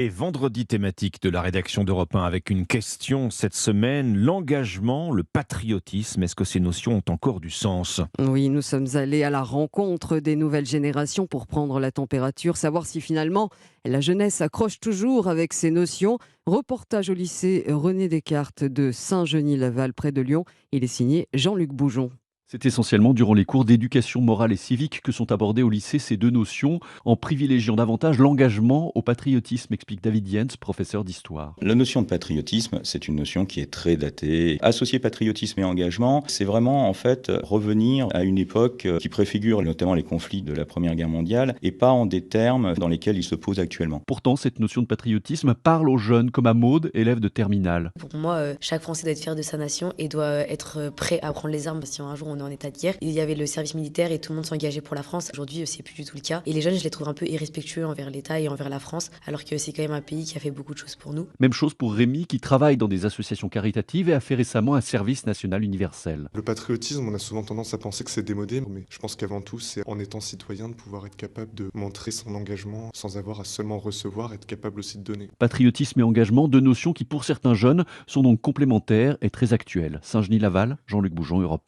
Et vendredi thématique de la rédaction d'Europe 1 avec une question cette semaine, l'engagement, le patriotisme, est-ce que ces notions ont encore du sens? Oui, nous sommes allés à la rencontre des nouvelles générations pour prendre la température, savoir si finalement la jeunesse accroche toujours avec ces notions. Reportage au lycée René Descartes de Saint-Genis-Laval près de Lyon. Il est signé Jean-Luc Boujon. C'est essentiellement durant les cours d'éducation morale et civique que sont abordées au lycée ces deux notions, en privilégiant davantage l'engagement au patriotisme, explique David Jens, professeur d'histoire. La notion de patriotisme, c'est une notion qui est très datée. Associer patriotisme et engagement, c'est vraiment en fait revenir à une époque qui préfigure notamment les conflits de la Première Guerre mondiale et pas en des termes dans lesquels ils se posent actuellement. Pourtant, cette notion de patriotisme parle aux jeunes, comme à Maude, élève de terminale. Pour moi, chaque Français doit être fier de sa nation et doit être prêt à prendre les armes si un jour on est en état de guerre. Il y avait le service militaire et tout le monde s'engageait pour la France. Aujourd'hui, c'est plus du tout le cas. Et les jeunes, je les trouve un peu irrespectueux envers l'État et envers la France, alors que c'est quand même un pays qui a fait beaucoup de choses pour nous. Même chose pour Rémi, qui travaille dans des associations caritatives et a fait récemment un service national universel. Le patriotisme, on a souvent tendance à penser que c'est démodé, mais je pense qu'avant tout, c'est en étant citoyen de pouvoir être capable de montrer son engagement sans avoir à seulement recevoir, être capable aussi de donner. Patriotisme et engagement, deux notions qui pour certains jeunes sont donc complémentaires et très actuelles. Saint-Genis-Laval, Jean-Luc Boujon, Europe 1.